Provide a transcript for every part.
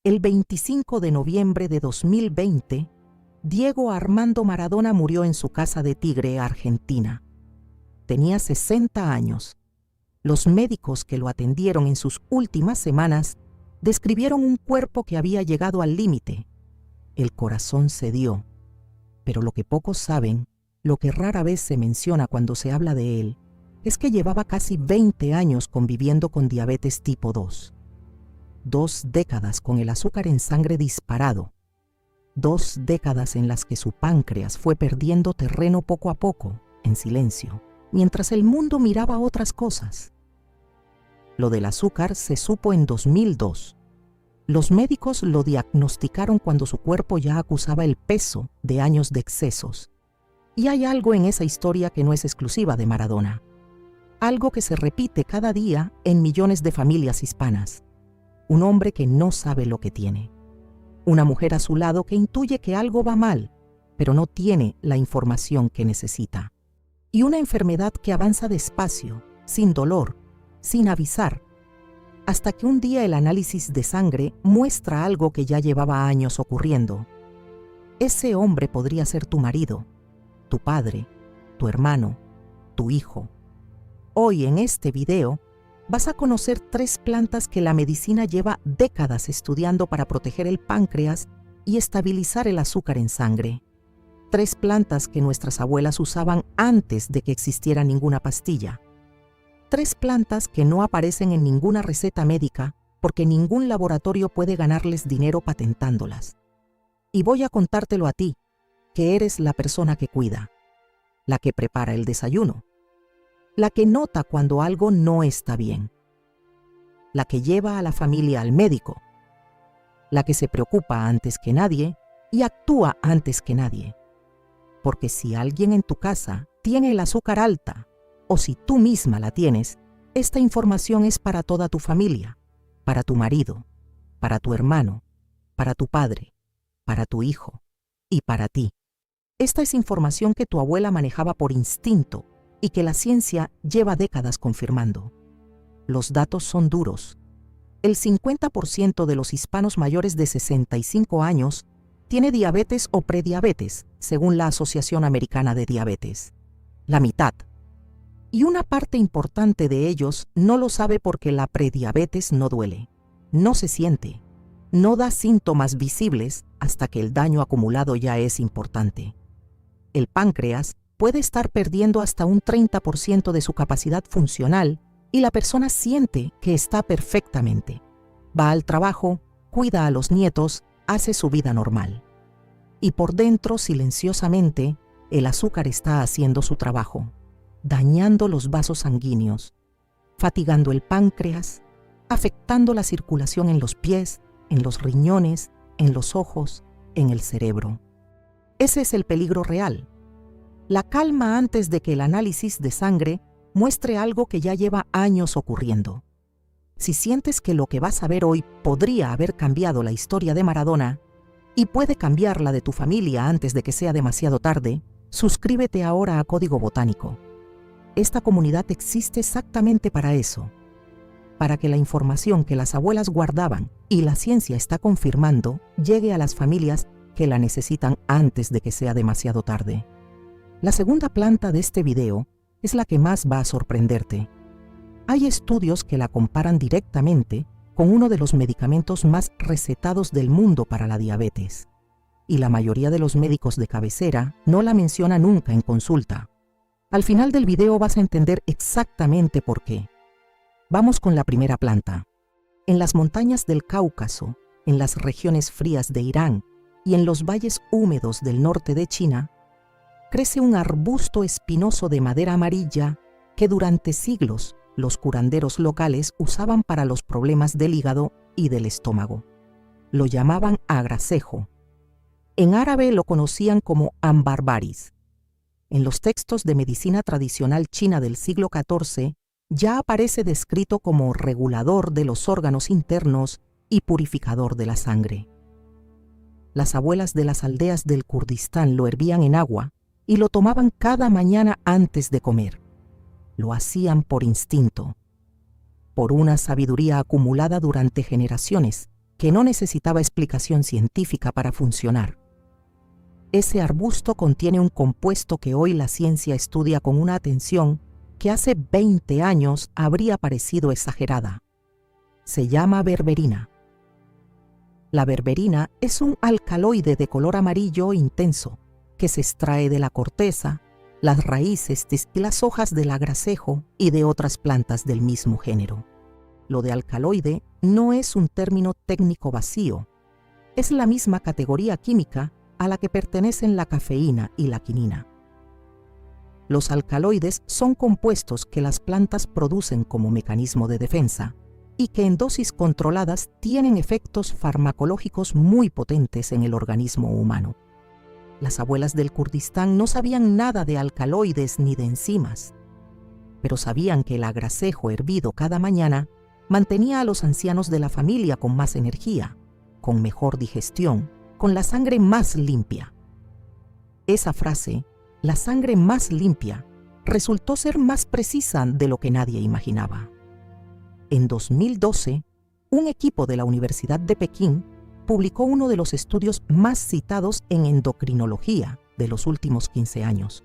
El 25 de noviembre de 2020, Diego Armando Maradona murió en su casa de Tigre, Argentina. Tenía 60 años. Los médicos que lo atendieron en sus últimas semanas describieron un cuerpo que había llegado al límite. El corazón cedió. Pero lo que pocos saben, lo que rara vez se menciona cuando se habla de él, es que llevaba casi 20 años conviviendo con diabetes tipo 2. 2 décadas con el azúcar en sangre disparado. 2 décadas en las que su páncreas fue perdiendo terreno poco a poco, en silencio, mientras el mundo miraba otras cosas. Lo del azúcar se supo en 2002. Los médicos lo diagnosticaron cuando su cuerpo ya acusaba el peso de años de excesos. Y hay algo en esa historia que no es exclusiva de Maradona. Algo que se repite cada día en millones de familias hispanas. Un hombre que no sabe lo que tiene. Una mujer a su lado que intuye que algo va mal, pero no tiene la información que necesita. Y una enfermedad que avanza despacio, sin dolor, sin avisar, hasta que un día el análisis de sangre muestra algo que ya llevaba años ocurriendo. Ese hombre podría ser tu marido, tu padre, tu hermano, tu hijo. Hoy en este video vas a conocer 3 plantas que la medicina lleva décadas estudiando para proteger el páncreas y estabilizar el azúcar en sangre. 3 plantas que nuestras abuelas usaban antes de que existiera ninguna pastilla. 3 plantas que no aparecen en ninguna receta médica porque ningún laboratorio puede ganarles dinero patentándolas. Y voy a contártelo a ti, que eres la persona que cuida, la que prepara el desayuno, la que nota cuando algo no está bien, la que lleva a la familia al médico, la que se preocupa antes que nadie y actúa antes que nadie. Porque si alguien en tu casa tiene el azúcar alta, o si tú misma la tienes, esta información es para toda tu familia, para tu marido, para tu hermano, para tu padre, para tu hijo y para ti. Esta es información que tu abuela manejaba por instinto y que la ciencia lleva décadas confirmando. Los datos son duros. El 50% de los hispanos mayores de 65 años tiene diabetes o prediabetes, según la Asociación Americana de Diabetes. La mitad. Y una parte importante de ellos no lo sabe porque la prediabetes no duele, no se siente, no da síntomas visibles hasta que el daño acumulado ya es importante. El páncreas puede estar perdiendo hasta un 30% de su capacidad funcional y la persona siente que está perfectamente. Va al trabajo, cuida a los nietos, hace su vida normal. Y por dentro, silenciosamente, el azúcar está haciendo su trabajo, dañando los vasos sanguíneos, fatigando el páncreas, afectando la circulación en los pies, en los riñones, en los ojos, en el cerebro. Ese es el peligro real. La calma antes de que el análisis de sangre muestre algo que ya lleva años ocurriendo. Si sientes que lo que vas a ver hoy podría haber cambiado la historia de Maradona y puede cambiar la de tu familia antes de que sea demasiado tarde, suscríbete ahora a Código Botánico. Esta comunidad existe exactamente para eso, para que la información que las abuelas guardaban y la ciencia está confirmando llegue a las familias que la necesitan antes de que sea demasiado tarde. La segunda planta de este video es la que más va a sorprenderte. Hay estudios que la comparan directamente con uno de los medicamentos más recetados del mundo para la diabetes, y la mayoría de los médicos de cabecera no la menciona nunca en consulta. Al final del video vas a entender exactamente por qué. Vamos con la primera planta. En las montañas del Cáucaso, en las regiones frías de Irán y en los valles húmedos del norte de China, crece un arbusto espinoso de madera amarilla que durante siglos los curanderos locales usaban para los problemas del hígado y del estómago. Lo llamaban agracejo. En árabe lo conocían como ambarbaris. En los textos de medicina tradicional china del siglo XIV ya aparece descrito como regulador de los órganos internos y purificador de la sangre. Las abuelas de las aldeas del Kurdistán lo hervían en agua y lo tomaban cada mañana antes de comer. Lo hacían por instinto, por una sabiduría acumulada durante generaciones que no necesitaba explicación científica para funcionar. Ese arbusto contiene un compuesto que hoy la ciencia estudia con una atención que hace 20 años habría parecido exagerada. Se llama berberina. La berberina es un alcaloide de color amarillo intenso que se extrae de la corteza, las raíces y las hojas del agracejo y de otras plantas del mismo género. Lo de alcaloide no es un término técnico vacío, es la misma categoría química a la que pertenecen la cafeína y la quinina. Los alcaloides son compuestos que las plantas producen como mecanismo de defensa y que en dosis controladas tienen efectos farmacológicos muy potentes en el organismo humano. Las abuelas del Kurdistán no sabían nada de alcaloides ni de enzimas, pero sabían que el agracejo hervido cada mañana mantenía a los ancianos de la familia con más energía, con mejor digestión, con la sangre más limpia. Esa frase, la sangre más limpia, resultó ser más precisa de lo que nadie imaginaba. En 2012, un equipo de la Universidad de Pekín publicó uno de los estudios más citados en endocrinología de los últimos 15 años.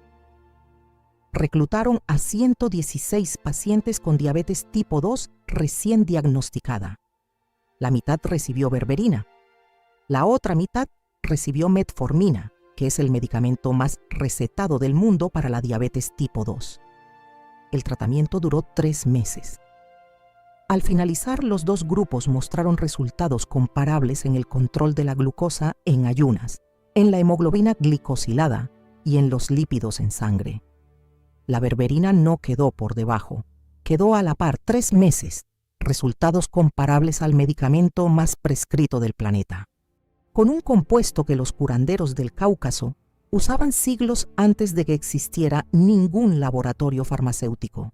Reclutaron a 116 pacientes con diabetes tipo 2 recién diagnosticada. La mitad recibió berberina. La otra mitad recibió metformina, que es el medicamento más recetado del mundo para la diabetes tipo 2. El tratamiento duró 3 meses. Al finalizar, los dos grupos mostraron resultados comparables en el control de la glucosa en ayunas, en la hemoglobina glicosilada y en los lípidos en sangre. La berberina no quedó por debajo, quedó a la par 3 meses, resultados comparables al medicamento más prescrito del planeta, con un compuesto que los curanderos del Cáucaso usaban siglos antes de que existiera ningún laboratorio farmacéutico.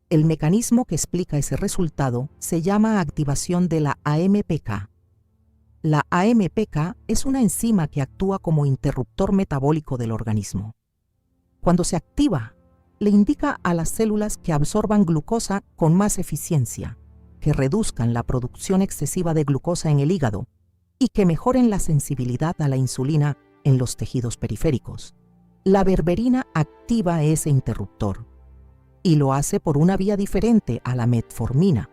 El mecanismo que explica ese resultado se llama activación de la AMPK. La AMPK es una enzima que actúa como interruptor metabólico del organismo. Cuando se activa, le indica a las células que absorban glucosa con más eficiencia, que reduzcan la producción excesiva de glucosa en el hígado y que mejoren la sensibilidad a la insulina en los tejidos periféricos. La berberina activa ese interruptor y lo hace por una vía diferente a la metformina,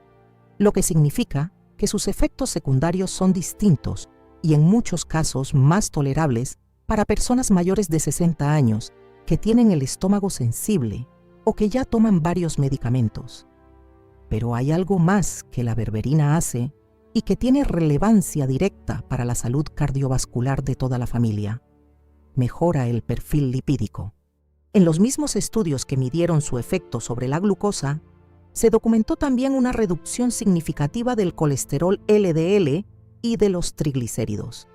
lo que significa que sus efectos secundarios son distintos y en muchos casos más tolerables para personas mayores de 60 años que tienen el estómago sensible o que ya toman varios medicamentos. Pero hay algo más que la berberina hace y que tiene relevancia directa para la salud cardiovascular de toda la familia. Mejora el perfil lipídico. En los mismos estudios que midieron su efecto sobre la glucosa, se documentó también una reducción significativa del colesterol LDL y de los triglicéridos.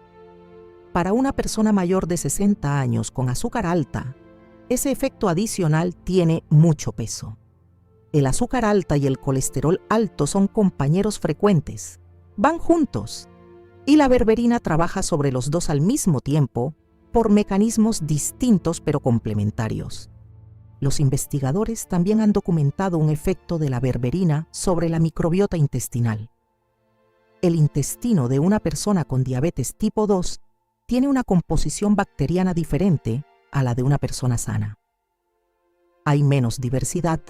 Para una persona mayor de 60 años con azúcar alta, ese efecto adicional tiene mucho peso. El azúcar alta y el colesterol alto son compañeros frecuentes, van juntos, y la berberina trabaja sobre los dos al mismo tiempo por mecanismos distintos pero complementarios. Los investigadores también han documentado un efecto de la berberina sobre la microbiota intestinal. El intestino de una persona con diabetes tipo 2 tiene una composición bacteriana diferente a la de una persona sana. Hay menos diversidad,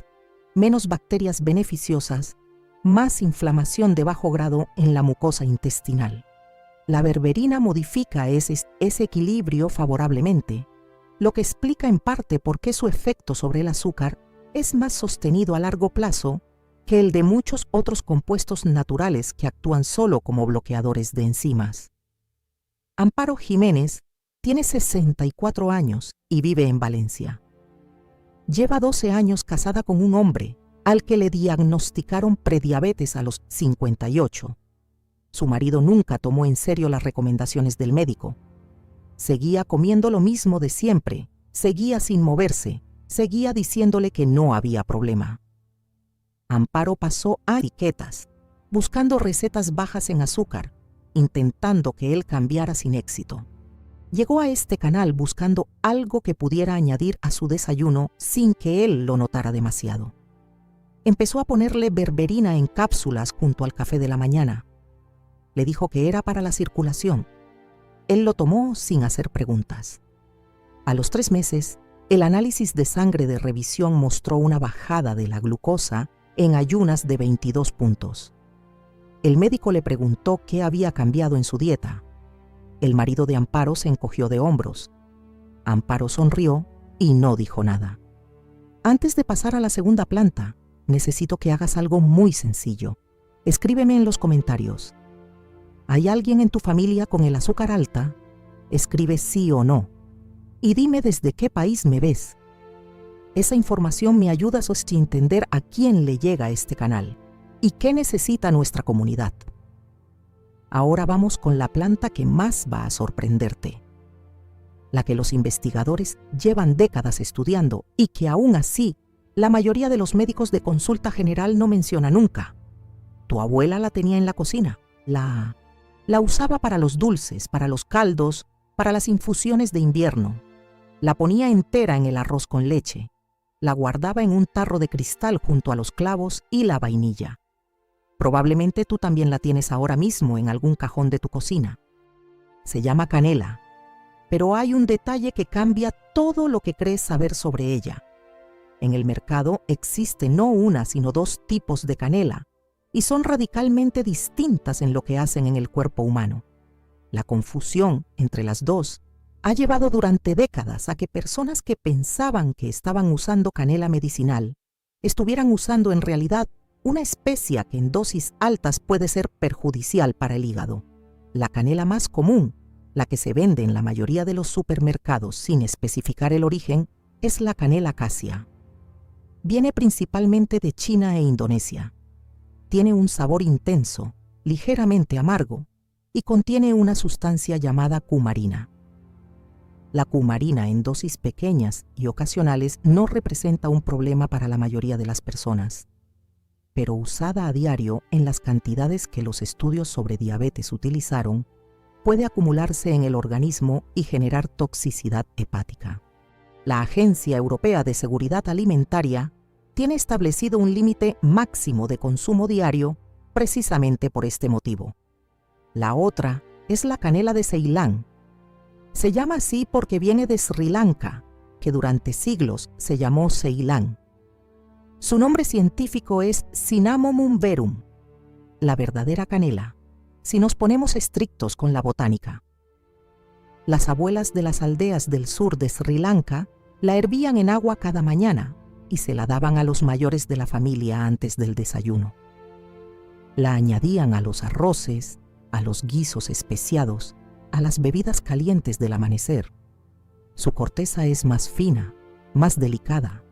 menos bacterias beneficiosas, más inflamación de bajo grado en la mucosa intestinal. La berberina modifica ese equilibrio favorablemente, lo que explica en parte por qué su efecto sobre el azúcar es más sostenido a largo plazo que el de muchos otros compuestos naturales que actúan solo como bloqueadores de enzimas. Amparo Jiménez tiene 64 años y vive en Valencia. Lleva 12 años casada con un hombre al que le diagnosticaron prediabetes a los 58. Su marido nunca tomó en serio las recomendaciones del médico. Seguía comiendo lo mismo de siempre, seguía sin moverse, seguía diciéndole que no había problema. Amparo pasó a etiquetas, buscando recetas bajas en azúcar, intentando que él cambiara sin éxito. Llegó a este canal buscando algo que pudiera añadir a su desayuno sin que él lo notara demasiado. Empezó a ponerle berberina en cápsulas junto al café de la mañana. Le dijo que era para la circulación. Él lo tomó sin hacer preguntas. A los 3 meses, el análisis de sangre de revisión mostró una bajada de la glucosa en ayunas de 22 puntos. El médico le preguntó qué había cambiado en su dieta. El marido de Amparo se encogió de hombros. Amparo sonrió y no dijo nada. Antes de pasar a la segunda planta, necesito que hagas algo muy sencillo. Escríbeme en los comentarios. ¿Hay alguien en tu familia con el azúcar alta? Escribe sí o no. Y dime desde qué país me ves. Esa información me ayuda a entender a quién le llega este canal y qué necesita nuestra comunidad. Ahora vamos con la planta que más va a sorprenderte. La que los investigadores llevan décadas estudiando y que aún así la mayoría de los médicos de consulta general no menciona nunca. Tu abuela la tenía en la cocina. La usaba para los dulces, para los caldos, para las infusiones de invierno. La ponía entera en el arroz con leche. La guardaba en un tarro de cristal junto a los clavos y la vainilla. Probablemente tú también la tienes ahora mismo en algún cajón de tu cocina. Se llama canela, pero hay un detalle que cambia todo lo que crees saber sobre ella. En el mercado existen no una, sino 2 tipos de canela, y son radicalmente distintas en lo que hacen en el cuerpo humano. La confusión entre las 2 ha llevado durante décadas a que personas que pensaban que estaban usando canela medicinal estuvieran usando en realidad una especia que en dosis altas puede ser perjudicial para el hígado. La canela más común, la que se vende en la mayoría de los supermercados sin especificar el origen, es la canela cassia. Viene principalmente de China e Indonesia. Tiene un sabor intenso, ligeramente amargo, y contiene una sustancia llamada cumarina. La cumarina en dosis pequeñas y ocasionales no representa un problema para la mayoría de las personas, pero usada a diario en las cantidades que los estudios sobre diabetes utilizaron, puede acumularse en el organismo y generar toxicidad hepática. La Agencia Europea de Seguridad Alimentaria tiene establecido un límite máximo de consumo diario precisamente por este motivo. La otra es la canela de Ceilán. Se llama así porque viene de Sri Lanka, que durante siglos se llamó Ceilán. Su nombre científico es Cinnamomum verum, la verdadera canela, si nos ponemos estrictos con la botánica. Las abuelas de las aldeas del sur de Sri Lanka la hervían en agua cada mañana y se la daban a los mayores de la familia antes del desayuno. La añadían a los arroces, a los guisos especiados, a las bebidas calientes del amanecer. Su corteza es más fina, más delicada,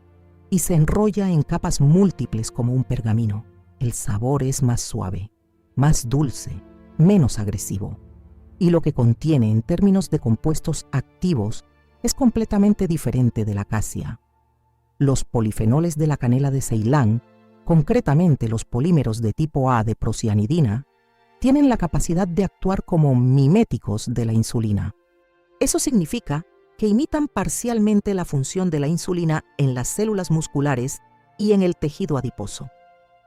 y se enrolla en capas múltiples como un pergamino. El sabor es más suave, más dulce, menos agresivo, y lo que contiene en términos de compuestos activos es completamente diferente de la cassia. Los polifenoles de la canela de Ceilán, concretamente los polímeros de tipo A de procianidina, tienen la capacidad de actuar como miméticos de la insulina. Eso significa que imitan parcialmente la función de la insulina en las células musculares y en el tejido adiposo.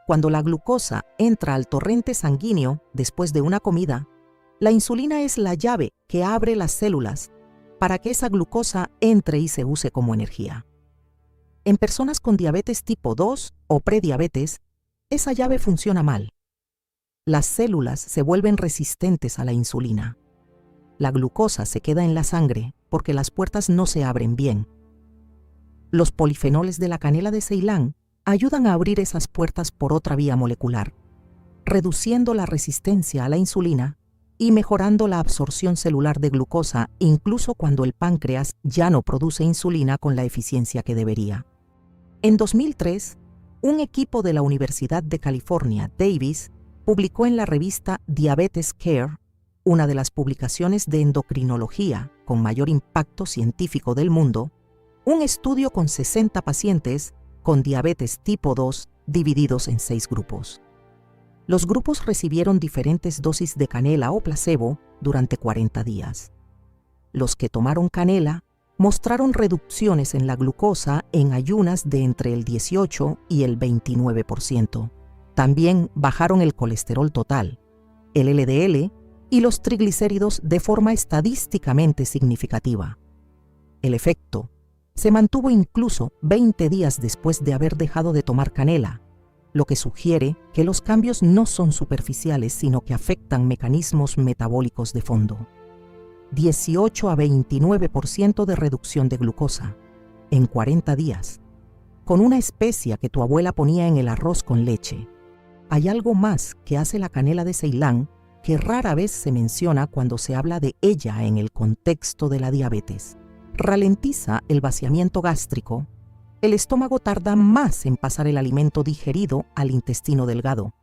Cuando la glucosa entra al torrente sanguíneo después de una comida, la insulina es la llave que abre las células para que esa glucosa entre y se use como energía. En personas con diabetes tipo 2 o prediabetes, esa llave funciona mal. Las células se vuelven resistentes a la insulina. La glucosa se queda en la sangre porque las puertas no se abren bien. Los polifenoles de la canela de Ceilán ayudan a abrir esas puertas por otra vía molecular, reduciendo la resistencia a la insulina y mejorando la absorción celular de glucosa incluso cuando el páncreas ya no produce insulina con la eficiencia que debería. En 2003, un equipo de la Universidad de California, Davis, publicó en la revista Diabetes Care, una de las publicaciones de endocrinología con mayor impacto científico del mundo, un estudio con 60 pacientes con diabetes tipo 2 divididos en 6 grupos. Los grupos recibieron diferentes dosis de canela o placebo durante 40 días. Los que tomaron canela mostraron reducciones en la glucosa en ayunas de entre el 18 y el 29%. También bajaron el colesterol total, el LDL y los triglicéridos de forma estadísticamente significativa. El efecto se mantuvo incluso 20 días después de haber dejado de tomar canela, lo que sugiere que los cambios no son superficiales, sino que afectan mecanismos metabólicos de fondo. 18 a 29% de reducción de glucosa en 40 días, con una especia que tu abuela ponía en el arroz con leche. Hay algo más que hace la canela de Ceilán que rara vez se menciona cuando se habla de ella en el contexto de la diabetes. Ralentiza el vaciamiento gástrico. El estómago tarda más en pasar el alimento digerido al intestino delgado,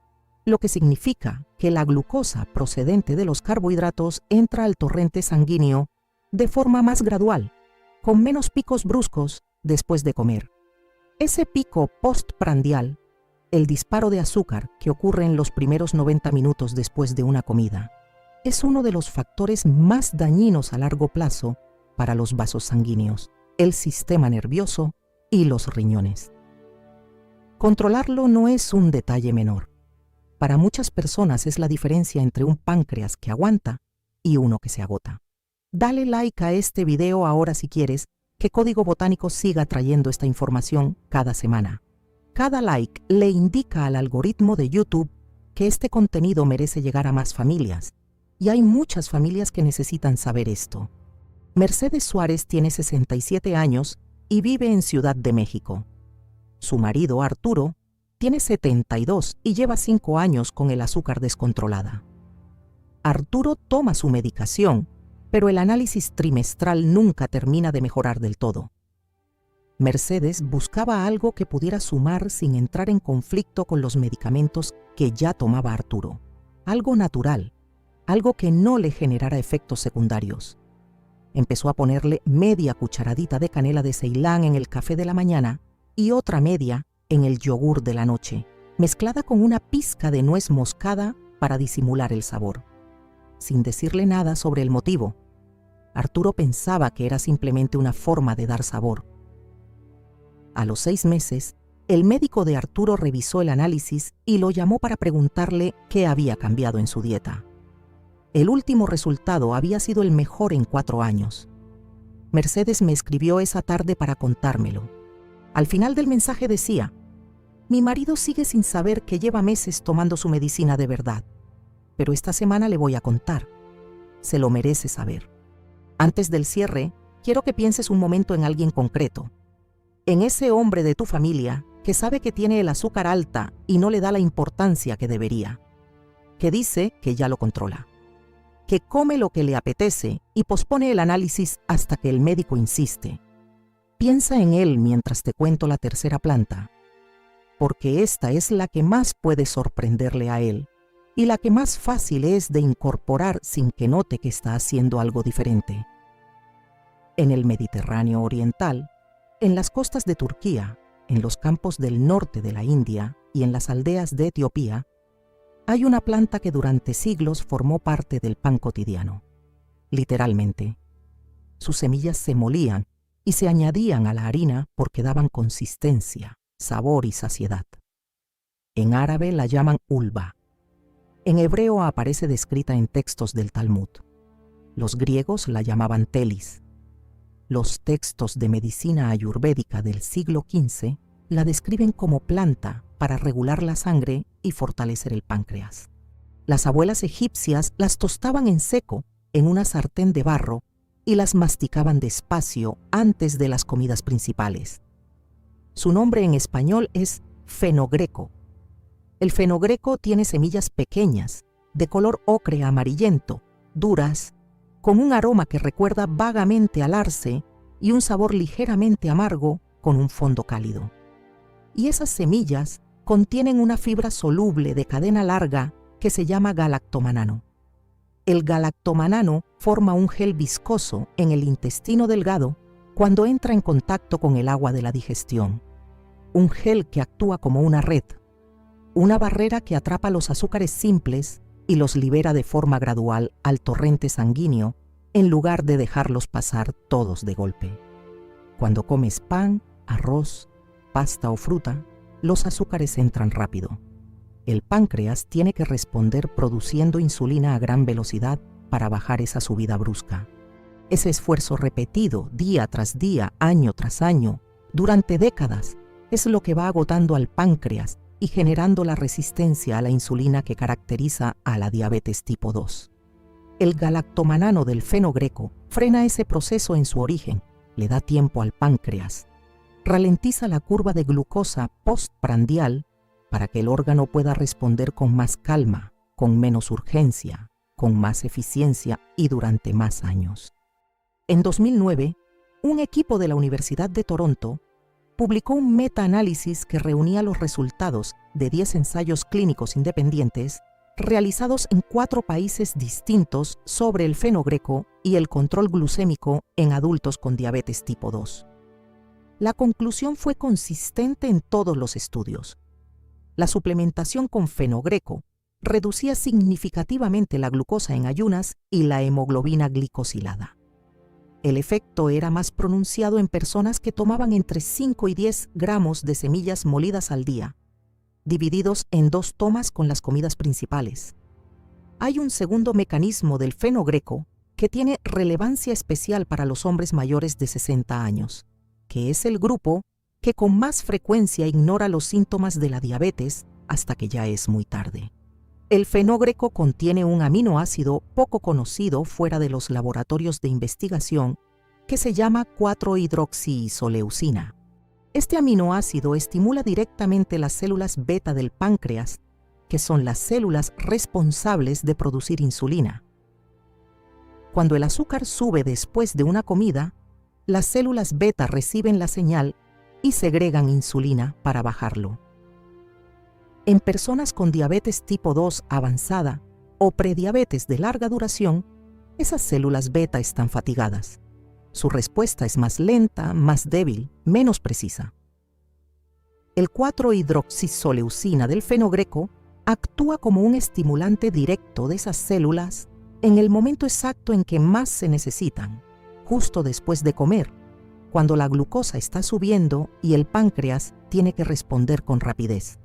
lo que significa que la glucosa procedente de los carbohidratos entra al torrente sanguíneo de forma más gradual, con menos picos bruscos después de comer. Ese pico postprandial, el disparo de azúcar que ocurre en los primeros 90 minutos después de una comida, es uno de los factores más dañinos a largo plazo para los vasos sanguíneos, el sistema nervioso y los riñones. Controlarlo no es un detalle menor. Para muchas personas es la diferencia entre un páncreas que aguanta y uno que se agota. Dale like a este video ahora si quieres que Código Botánico siga trayendo esta información cada semana. Cada like le indica al algoritmo de YouTube que este contenido merece llegar a más familias, y hay muchas familias que necesitan saber esto. Mercedes Suárez tiene 67 años y vive en Ciudad de México. Su marido, Arturo, tiene 72 y lleva 5 años con el azúcar descontrolada. Arturo toma su medicación, pero el análisis trimestral nunca termina de mejorar del todo. Mercedes buscaba algo que pudiera sumar sin entrar en conflicto con los medicamentos que ya tomaba Arturo. Algo natural, algo que no le generara efectos secundarios. Empezó a ponerle media cucharadita de canela de Ceilán en el café de la mañana y otra media en el yogur de la noche, mezclada con una pizca de nuez moscada para disimular el sabor. Sin decirle nada sobre el motivo, Arturo pensaba que era simplemente una forma de dar sabor. A los 6 meses, el médico de Arturo revisó el análisis y lo llamó para preguntarle qué había cambiado en su dieta. El último resultado había sido el mejor en 4 años. Mercedes me escribió esa tarde para contármelo. Al final del mensaje decía: mi marido sigue sin saber que lleva meses tomando su medicina de verdad, pero esta semana le voy a contar. Se lo merece saber. Antes del cierre, quiero que pienses un momento en alguien concreto. En ese hombre de tu familia que sabe que tiene el azúcar alta y no le da la importancia que debería, que dice que ya lo controla, que come lo que le apetece y pospone el análisis hasta que el médico insiste. Piensa en él mientras te cuento la tercera planta, porque esta es la que más puede sorprenderle a él y la que más fácil es de incorporar sin que note que está haciendo algo diferente. En el Mediterráneo oriental, en las costas de Turquía, en los campos del norte de la India y en las aldeas de Etiopía, hay una planta que durante siglos formó parte del pan cotidiano. Literalmente, sus semillas se molían y se añadían a la harina porque daban consistencia, sabor y saciedad. En árabe la llaman ulba. En hebreo aparece descrita en textos del Talmud. Los griegos la llamaban telis. Los textos de medicina ayurvédica del siglo XV la describen como planta para regular la sangre y fortalecer el páncreas. Las abuelas egipcias las tostaban en seco en una sartén de barro y las masticaban despacio antes de las comidas principales. Su nombre en español es fenogreco. El fenogreco tiene semillas pequeñas, de color ocre amarillento, duras, con un aroma que recuerda vagamente al arce y un sabor ligeramente amargo con un fondo cálido. Y esas semillas contienen una fibra soluble de cadena larga que se llama galactomanano. El galactomanano forma un gel viscoso en el intestino delgado cuando entra en contacto con el agua de la digestión. Un gel que actúa como una red, una barrera que atrapa los azúcares simples y los libera de forma gradual al torrente sanguíneo en lugar de dejarlos pasar todos de golpe. Cuando comes pan, arroz, pasta o fruta, los azúcares entran rápido. El páncreas tiene que responder produciendo insulina a gran velocidad para bajar esa subida brusca. Ese esfuerzo repetido día tras día, año tras año, durante décadas, es lo que va agotando al páncreas y generando la resistencia a la insulina que caracteriza a la diabetes tipo 2. El galactomanano del fenogreco frena ese proceso en su origen, le da tiempo al páncreas, ralentiza la curva de glucosa postprandial para que el órgano pueda responder con más calma, con menos urgencia, con más eficiencia y durante más años. En 2009, un equipo de la Universidad de Toronto publicó un metaanálisis que reunía los resultados de 10 ensayos clínicos independientes realizados en 4 países distintos sobre el fenogreco y el control glucémico en adultos con diabetes tipo 2. La conclusión fue consistente en todos los estudios. La suplementación con fenogreco reducía significativamente la glucosa en ayunas y la hemoglobina glicosilada. El efecto era más pronunciado en personas que tomaban entre 5 y 10 gramos de semillas molidas al día, divididos en 2 tomas con las comidas principales. Hay un segundo mecanismo del fenogreco que tiene relevancia especial para los hombres mayores de 60 años, que es el grupo que con más frecuencia ignora los síntomas de la diabetes hasta que ya es muy tarde. El fenogreco contiene un aminoácido poco conocido fuera de los laboratorios de investigación que se llama 4-hidroxiisoleucina. Este aminoácido estimula directamente las células beta del páncreas, que son las células responsables de producir insulina. Cuando el azúcar sube después de una comida, las células beta reciben la señal y segregan insulina para bajarlo. En personas con diabetes tipo 2 avanzada o prediabetes de larga duración, esas células beta están fatigadas. Su respuesta es más lenta, más débil, menos precisa. El 4-hidroxisoleucina del fenogreco actúa como un estimulante directo de esas células en el momento exacto en que más se necesitan, justo después de comer, cuando la glucosa está subiendo y el páncreas tiene que responder con rapidez.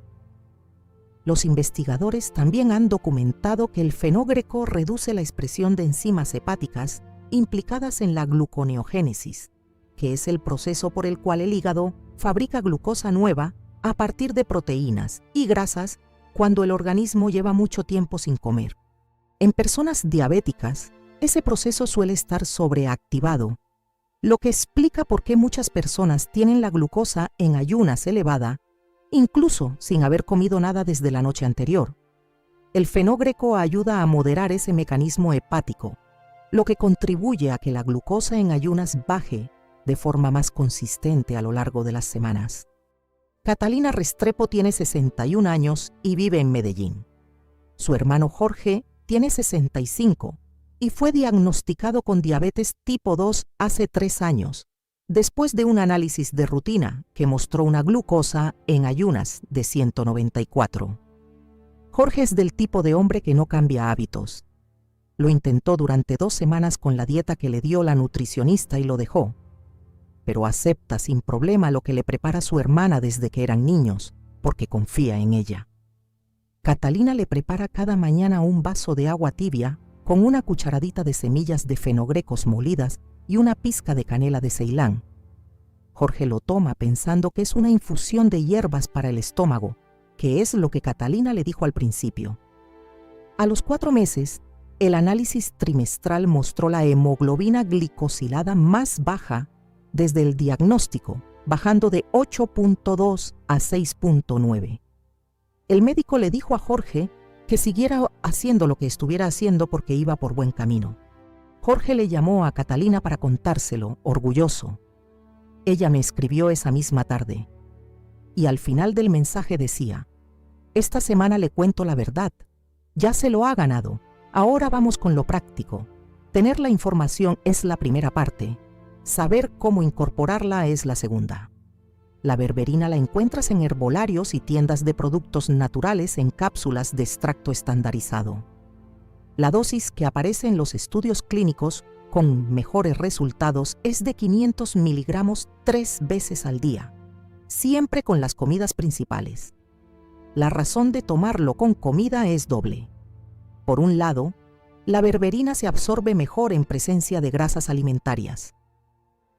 Los investigadores también han documentado que el fenogreco reduce la expresión de enzimas hepáticas implicadas en la gluconeogénesis, que es el proceso por el cual el hígado fabrica glucosa nueva a partir de proteínas y grasas cuando el organismo lleva mucho tiempo sin comer. En personas diabéticas, ese proceso suele estar sobreactivado, lo que explica por qué muchas personas tienen la glucosa en ayunas elevada incluso sin haber comido nada desde la noche anterior. El fenogreco ayuda a moderar ese mecanismo hepático, lo que contribuye a que la glucosa en ayunas baje de forma más consistente a lo largo de las semanas. Catalina Restrepo tiene 61 años y vive en Medellín. Su hermano Jorge tiene 65 y fue diagnosticado con diabetes tipo 2 hace 3 años, después de un análisis de rutina que mostró una glucosa en ayunas de 194. Jorge es del tipo de hombre que no cambia hábitos. Lo intentó durante 2 semanas con la dieta que le dio la nutricionista y lo dejó, pero acepta sin problema lo que le prepara su hermana desde que eran niños, porque confía en ella. Catalina le prepara cada mañana un vaso de agua tibia con una cucharadita de semillas de fenogrecos molidas y una pizca de canela de Ceilán. Jorge lo toma pensando que es una infusión de hierbas para el estómago, que es lo que Catalina le dijo al principio. A los 4 meses, el análisis trimestral mostró la hemoglobina glicosilada más baja desde el diagnóstico, bajando de 8.2 a 6.9. El médico le dijo a Jorge que siguiera haciendo lo que estuviera haciendo porque iba por buen camino. Jorge le llamó a Catalina para contárselo, orgulloso. Ella me escribió esa misma tarde, y al final del mensaje decía: «Esta semana le cuento la verdad. Ya se lo ha ganado. Ahora vamos con lo práctico. Tener la información es la primera parte. Saber cómo incorporarla es la segunda. La berberina la encuentras en herbolarios y tiendas de productos naturales en cápsulas de extracto estandarizado. La dosis que aparece en los estudios clínicos con mejores resultados es de 500 miligramos 3 veces al día, siempre con las comidas principales. la razón de tomarlo con comida es doble. Por un lado, la berberina se absorbe mejor en presencia de grasas alimentarias.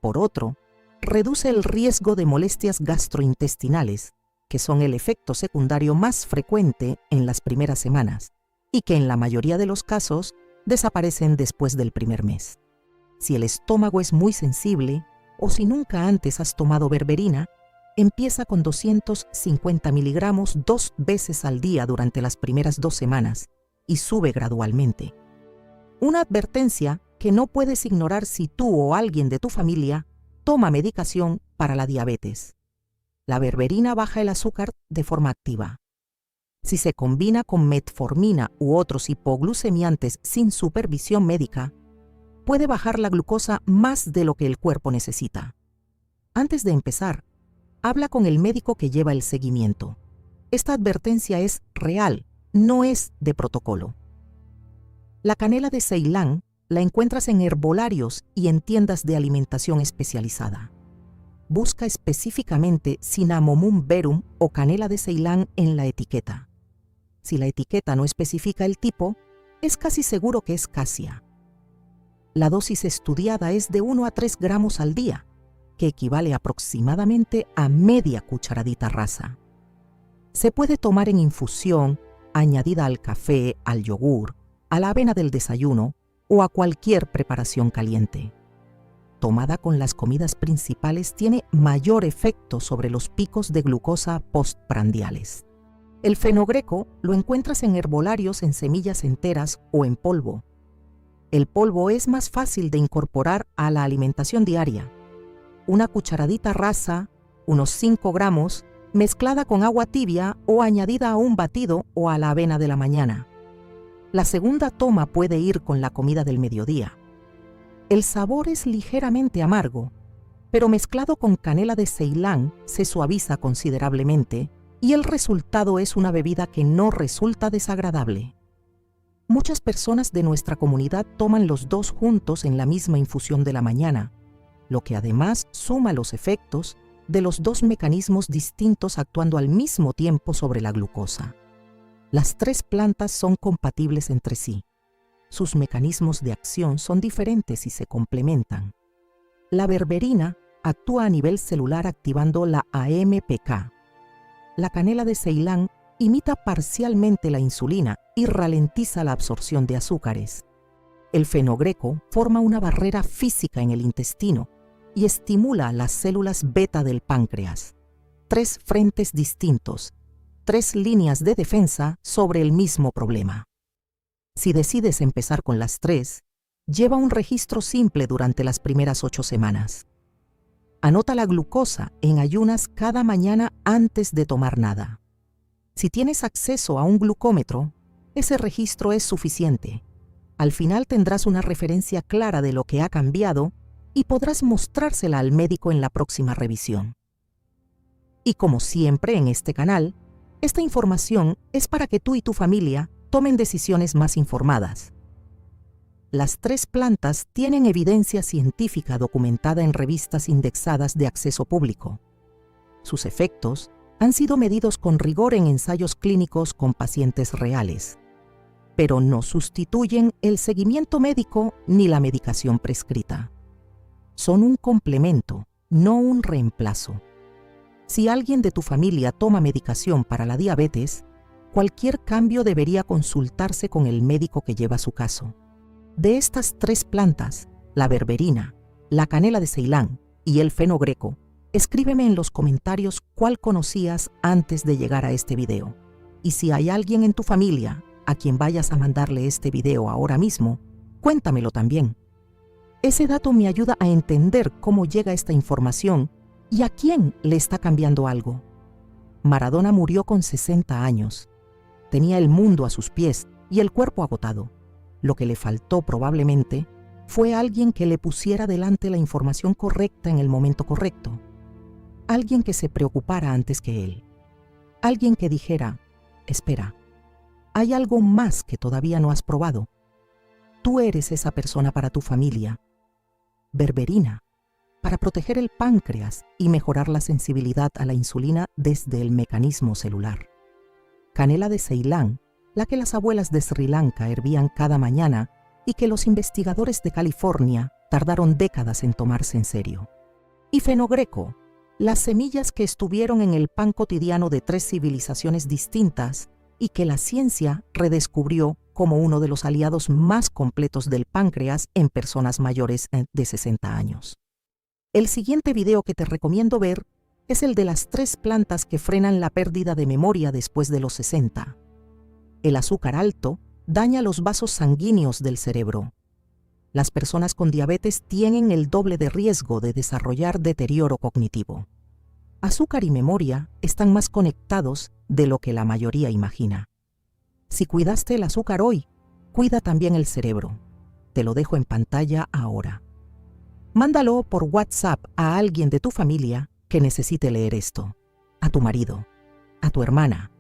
Por otro, reduce el riesgo de molestias gastrointestinales, que son el efecto secundario más frecuente en las primeras semanas y que en la mayoría de los casos desaparecen después del primer mes. Si el estómago es muy sensible o si nunca antes has tomado berberina, empieza con 250 miligramos 2 veces al día durante las primeras 2 semanas y sube gradualmente. Una advertencia que no puedes ignorar si tú o alguien de tu familia toma medicación para la diabetes. La berberina baja el azúcar de forma activa. Si se combina con metformina u otros hipoglucemiantes sin supervisión médica, puede bajar la glucosa más de lo que el cuerpo necesita. Antes de empezar, habla con el médico que lleva el seguimiento. Esta advertencia es real, no es de protocolo. La canela de Ceilán la encuentras en herbolarios y en tiendas de alimentación especializada. Busca específicamente Cinnamomum verum o canela de Ceilán en la etiqueta. Si la etiqueta no especifica el tipo, es casi seguro que es casia. La dosis estudiada es de 1 a 3 gramos al día, que equivale aproximadamente a media cucharadita rasa. Se puede tomar en infusión, añadida al café, al yogur, a la avena del desayuno o a cualquier preparación caliente. Tomada con las comidas principales tiene mayor efecto sobre los picos de glucosa postprandiales. El fenogreco lo encuentras en herbolarios en semillas enteras o en polvo. El polvo es más fácil de incorporar a la alimentación diaria. Una cucharadita rasa, unos 5 gramos, mezclada con agua tibia o añadida a un batido o a la avena de la mañana. La segunda toma puede ir con la comida del mediodía. El sabor es ligeramente amargo, pero mezclado con canela de Ceilán se suaviza considerablemente y el resultado es una bebida que no resulta desagradable. Muchas personas de nuestra comunidad toman los dos juntos en la misma infusión de la mañana, lo que además suma los efectos de los dos mecanismos distintos actuando al mismo tiempo sobre la glucosa. Las 3 plantas son compatibles entre sí. Sus mecanismos de acción son diferentes y se complementan. La berberina actúa a nivel celular activando la AMPK. La canela de Ceilán imita parcialmente la insulina y ralentiza la absorción de azúcares. El fenogreco forma una barrera física en el intestino y estimula las células beta del páncreas. 3 frentes distintos, 3 líneas de defensa sobre el mismo problema. Si decides empezar con las 3, lleva un registro simple durante las primeras 8 semanas. Anota la glucosa en ayunas cada mañana antes de tomar nada. Si tienes acceso a un glucómetro, ese registro es suficiente. Al final tendrás una referencia clara de lo que ha cambiado y podrás mostrársela al médico en la próxima revisión. Y como siempre en este canal, esta información es para que tú y tu familia tomen decisiones más informadas. Las 3 plantas tienen evidencia científica documentada en revistas indexadas de acceso público. Sus efectos han sido medidos con rigor en ensayos clínicos con pacientes reales, pero no sustituyen el seguimiento médico ni la medicación prescrita. Son un complemento, no un reemplazo. Si alguien de tu familia toma medicación para la diabetes, cualquier cambio debería consultarse con el médico que lleva su caso. De estas 3 plantas, la berberina, la canela de Ceilán y el fenogreco, escríbeme en los comentarios cuál conocías antes de llegar a este video. Y si hay alguien en tu familia a quien vayas a mandarle este video ahora mismo, cuéntamelo también. Ese dato me ayuda a entender cómo llega esta información y a quién le está cambiando algo. Maradona murió con 60 años. Tenía el mundo a sus pies y el cuerpo agotado. Lo que le faltó probablemente fue alguien que le pusiera delante la información correcta en el momento correcto. Alguien que se preocupara antes que él. Alguien que dijera, espera, hay algo más que todavía no has probado. Tú eres esa persona para tu familia. Berberina, para proteger el páncreas y mejorar la sensibilidad a la insulina desde el mecanismo celular. canela de Ceilán, la que las abuelas de Sri Lanka hervían cada mañana y que los investigadores de California tardaron décadas en tomarse en serio. Y fenogreco, las semillas que estuvieron en el pan cotidiano de 3 civilizaciones distintas y que la ciencia redescubrió como uno de los aliados más completos del páncreas en personas mayores de 60 años. El siguiente video que te recomiendo ver es el de las 3 plantas que frenan la pérdida de memoria después de los 60. El azúcar alto daña los vasos sanguíneos del cerebro. Las personas con diabetes tienen el doble de riesgo de desarrollar deterioro cognitivo. Azúcar y memoria están más conectados de lo que la mayoría imagina. Si cuidaste el azúcar hoy, cuida también el cerebro. Te lo dejo en pantalla ahora. Mándalo por WhatsApp a alguien de tu familia que necesite leer esto. A tu marido, a tu hermana,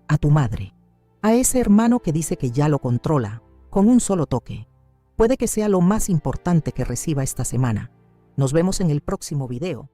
a tu madre, a ese hermano que dice que ya lo controla, con un solo toque. Puede que sea lo más importante que reciba esta semana. Nos vemos en el próximo video.